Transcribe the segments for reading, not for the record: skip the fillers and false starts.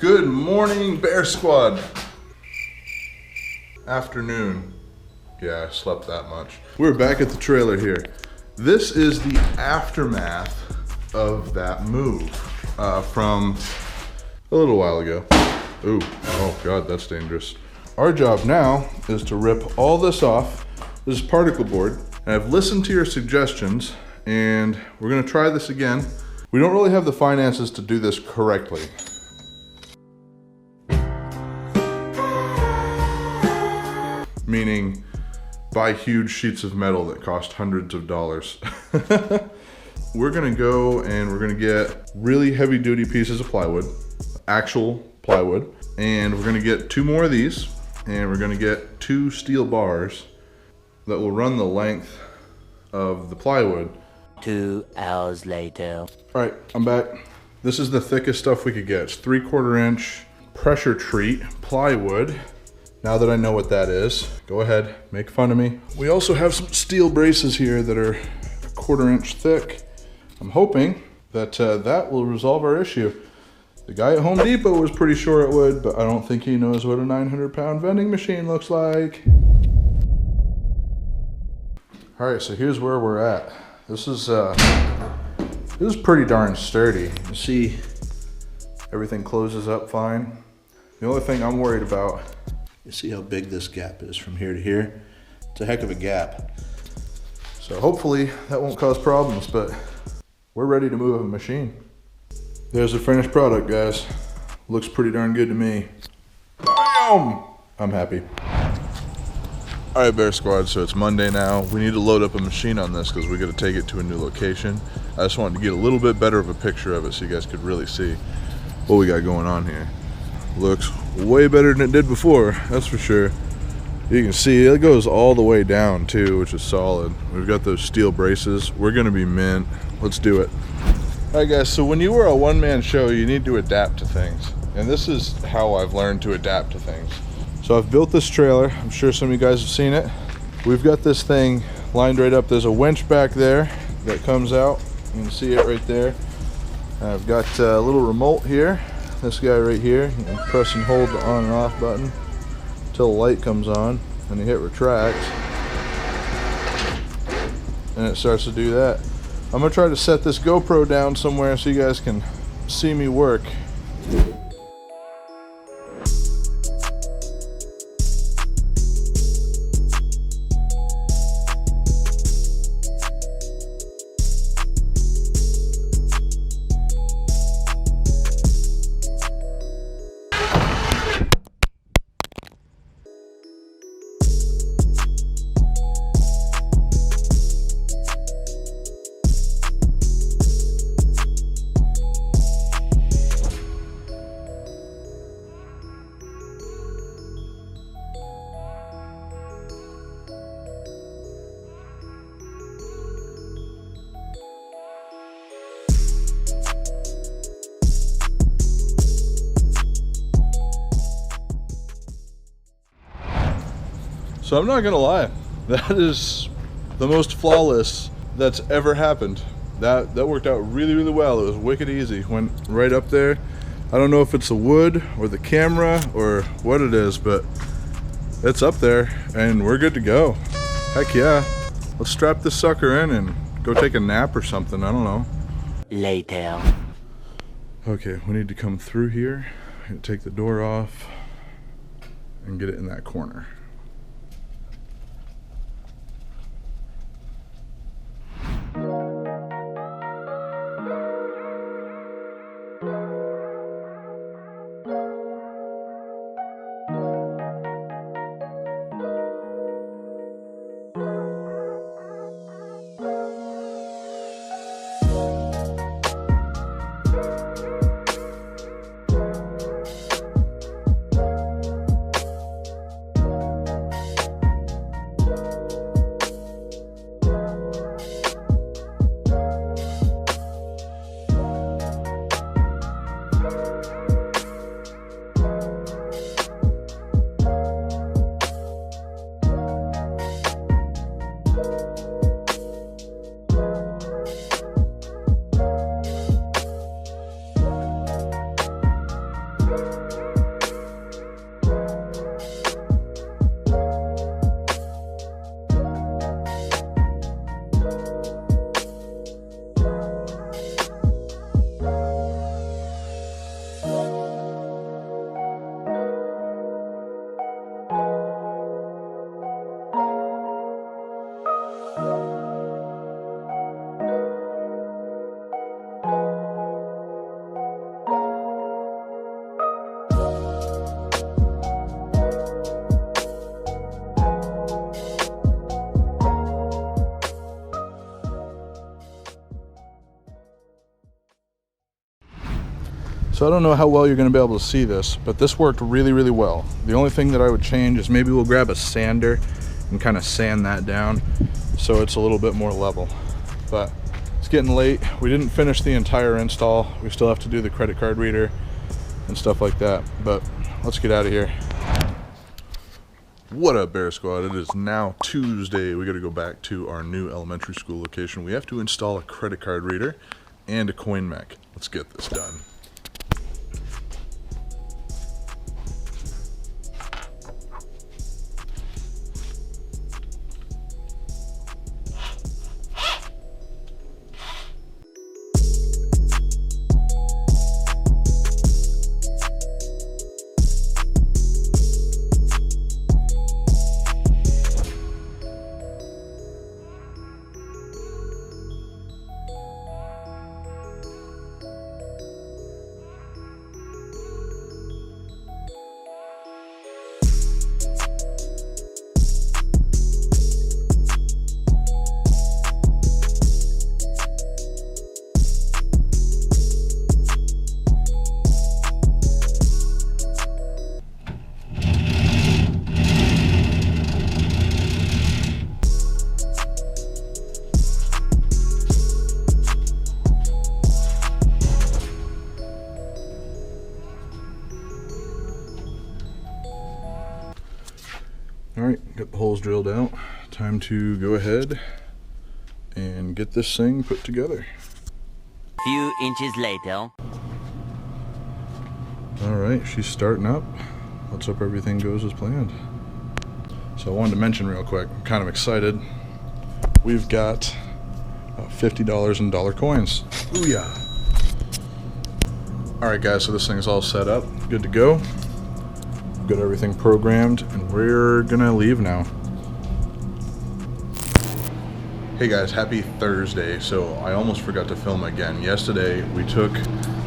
Good morning, Bear Squad. Afternoon. Yeah, I slept that much. We're back at the trailer here. This is the aftermath of that move from a little while ago. Ooh, oh God, that's dangerous. Our job now is to rip all this off. This is particle board, and I've listened to your suggestions, and we're gonna try this again. We don't really have the finances to do this correctly. Meaning, buy huge sheets of metal that cost hundreds of dollars. We're gonna go and we're gonna get really heavy duty pieces of plywood, actual plywood, and we're gonna get 2 more of these, and we're gonna get 2 steel bars that will run the length of the plywood. 2 hours later. All right, I'm back. This is the thickest stuff we could get. It's 3/4 inch pressure treat plywood. Now that I know what that is, go ahead, make fun of me. We also have some steel braces here that are 1/4 inch thick. I'm hoping that that will resolve our issue. The guy at Home Depot was pretty sure it would, but I don't think he knows what a 900-pound vending machine looks like. All right, so here's where we're at. This is pretty darn sturdy. You see, everything closes up fine. The only thing I'm worried about, you see how big this gap is from here to here? It's a heck of a gap. So hopefully that won't cause problems, but we're ready to move a machine. There's the finished product, guys. Looks pretty darn good to me. Bam! I'm happy. All right, Bear Squad, so it's Monday now. We need to load up a machine on this because we got to take it to a new location. I just wanted to get a little bit better of a picture of it so you guys could really see what we got going on here. Looks way better than it did before, that's for sure. You can see it goes all the way down too, which is solid. We've got those steel braces. We're gonna be mint. Let's do it. All right, guys, so when you were a one-man show, you need to adapt to things. And this is how I've learned to adapt to things. So I've built this trailer. I'm sure some of you guys have seen it. We've got this thing lined right up. There's a winch back there that comes out. You can see it right there. I've got a little remote here. This guy right here. You can press and hold the on and off button until the light comes on, and you hit retract, and it starts to do that. I'm gonna try to set this GoPro down somewhere so you guys can see me work. So I'm not gonna lie, that is the most flawless that's ever happened. That worked out really, really well. It was wicked easy. Went right up there. I don't know if it's the wood or the camera or what it is, but it's up there and we're good to go. Heck yeah. Let's strap this sucker in and go take a nap or something. I don't know. Later. Okay, we need to come through here and take the door off and get it in that corner. So I don't know how well you're gonna be able to see this, but this worked really, really well. The only thing that I would change is maybe we'll grab a sander and kind of sand that down so it's a little bit more level. But it's getting late. We didn't finish the entire install. We still have to do the credit card reader and stuff like that, but let's get out of here. What up, Bear Squad? It is now Tuesday. We got to go back to our new elementary school location. We have to install a credit card reader and a coin mech. Let's get this done. All right, got the holes drilled out. Time to go ahead and get this thing put together. Few inches later. All right, she's starting up. Let's hope everything goes as planned. So I wanted to mention real quick, I'm kind of excited. We've got $50 in dollar coins. Ooh yeah. All right guys, so this thing's all set up, good to go. Got everything programmed and we're gonna leave now. Hey guys, happy Thursday. So I almost forgot to film again. Yesterday we took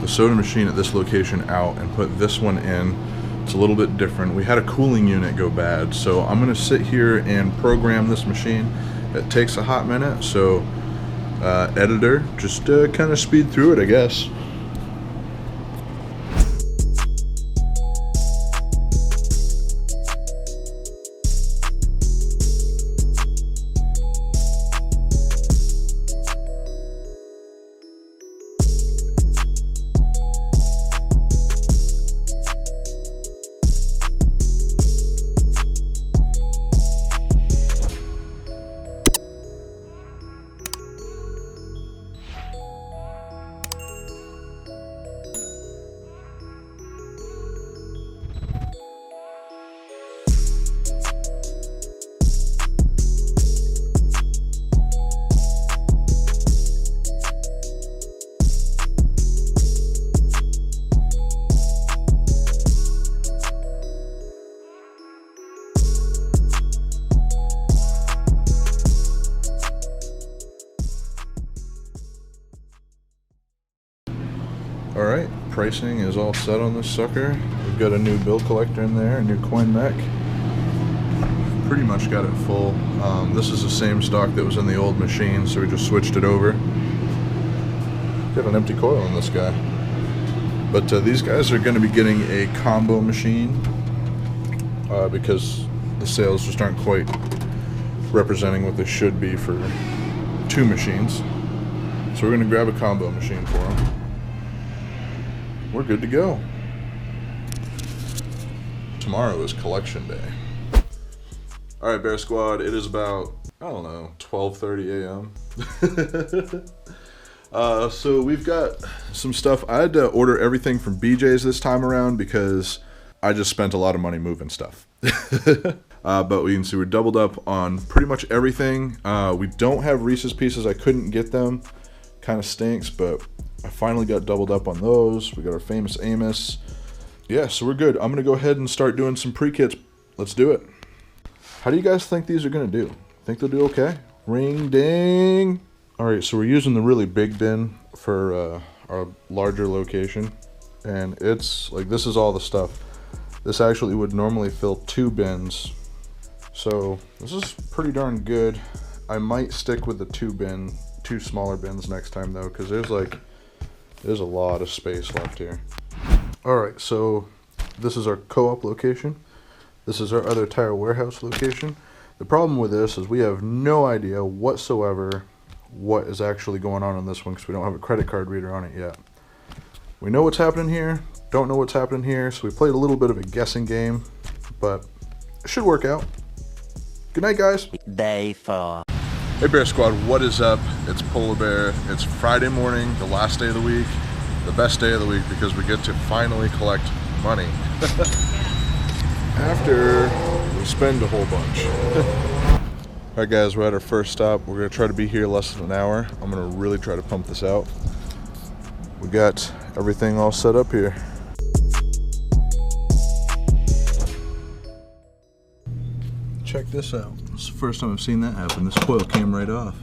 the soda machine at this location out and put this one in. It's a little bit different. We had a cooling unit go bad, so I'm gonna sit here and program this machine. It takes a hot minute, so editor, just kind of speed through it, I guess. All right, pricing is all set on this sucker. We've got a new bill collector in there, a new coin mech. Pretty much got it full. This is the same stock that was in the old machine, so we just switched it over. Got an empty coil in this guy. But these guys are gonna be getting a combo machine because the sales just aren't quite representing what they should be for two machines. So we're gonna grab a combo machine for them. We're good to go. Tomorrow is collection day. All right, Bear Squad, it is about, I don't know, 12:30 a.m. So we've got some stuff. I had to order everything from BJ's this time around because I just spent a lot of money moving stuff. But we can see we're doubled up on pretty much everything. We don't have Reese's Pieces. I couldn't get them. Kind of stinks, but I finally got doubled up on those. We got our famous Amos. Yeah, so we're good. I'm gonna go ahead and start doing some pre-kits. Let's do it. How do you guys think these are gonna do? Think they'll do okay? Ring ding. All right, so we're using the really big bin for our larger location. And it's like, this is all the stuff. This actually would normally fill 2 bins. So this is pretty darn good. I might stick with the 2 smaller bins next time though, because there's a lot of space left here. Alright, so this is our co-op location. This is our other tire warehouse location. The problem with this is we have no idea whatsoever what is actually going on this one because we don't have a credit card reader on it yet. We know what's happening here, don't know what's happening here, so we played a little bit of a guessing game, but it should work out. Good night, guys. Day 4. Hey Bear Squad, what is up? It's Polar Bear. It's Friday morning, the last day of the week, the best day of the week because we get to finally collect money. After we spend a whole bunch. Alright guys, we're at our first stop. We're gonna try to be here less than an hour. I'm gonna really try to pump this out. We got everything all set up here. Check this out. It's the first time I've seen that happen. This coil came right off.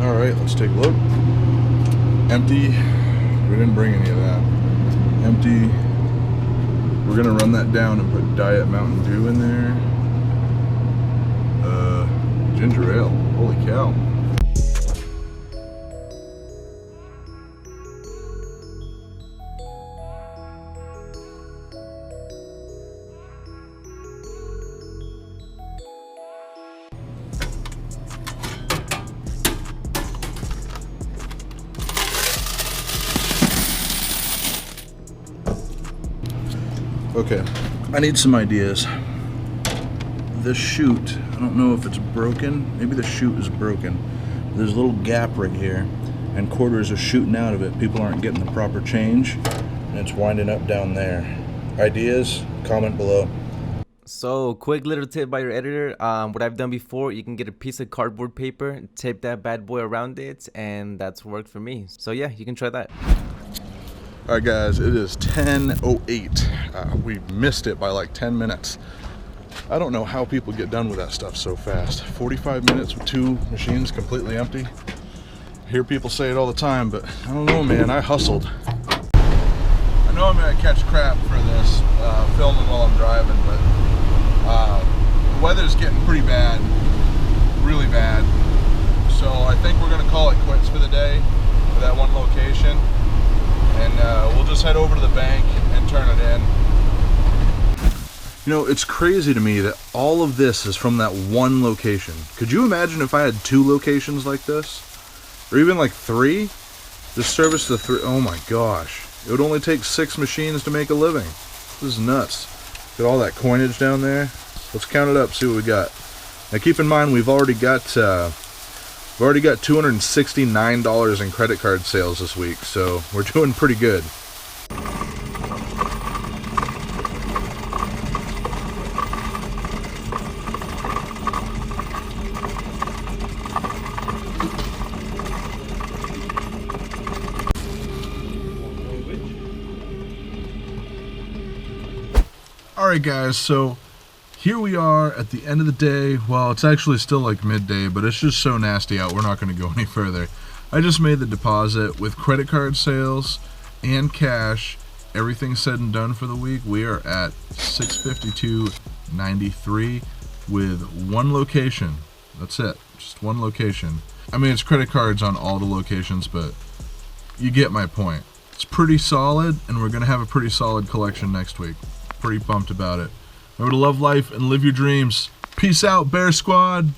Alright, let's take a look. Empty. We didn't bring any of that. Empty. We're gonna run that down and put Diet Mountain Dew in there. Ginger ale. Holy cow. Okay, I need some ideas. This chute, I don't know if it's broken. Maybe the chute is broken. There's a little gap right here, and quarters are shooting out of it. People aren't getting the proper change, and it's winding up down there. Ideas? Comment below. So, quick little tip by your editor. What I've done before, you can get a piece of cardboard paper, tape that bad boy around it, and that's worked for me. So yeah, you can try that. Alright guys, it is 10:08. We missed it by like 10 minutes. I don't know how people get done with that stuff so fast. 45 minutes with 2 machines completely empty. I hear people say it all the time, but I don't know, man, I hustled. I know I'm gonna catch crap for this, filming while I'm driving, but the weather's getting pretty bad, really bad. So I think we're gonna call it quits for the day for that one location. And we'll just head over to the bank and turn it in. You know, it's crazy to me that all of this is from that one location. Could you imagine if I had 2 locations like this? Or even like 3? Just service the 3, oh my gosh. It would only take 6 machines to make a living. This is nuts. Got all that coinage down there. Let's count it up, see what we got. Now keep in mind, we've already got $269 in credit card sales this week, so we're doing pretty good. Alright guys, so here we are at the end of the day. Well, it's actually still like midday, but it's just so nasty out, we're not going to go any further. I just made the deposit with credit card sales and cash. Everything said and done for the week, we are at $652.93 with 1 location. That's it, just 1 location. I mean, it's credit cards on all the locations, but you get my point. It's pretty solid, and we're going to have a pretty solid collection next week. Pretty pumped about it. Remember to love life and live your dreams. Peace out, Bear Squad.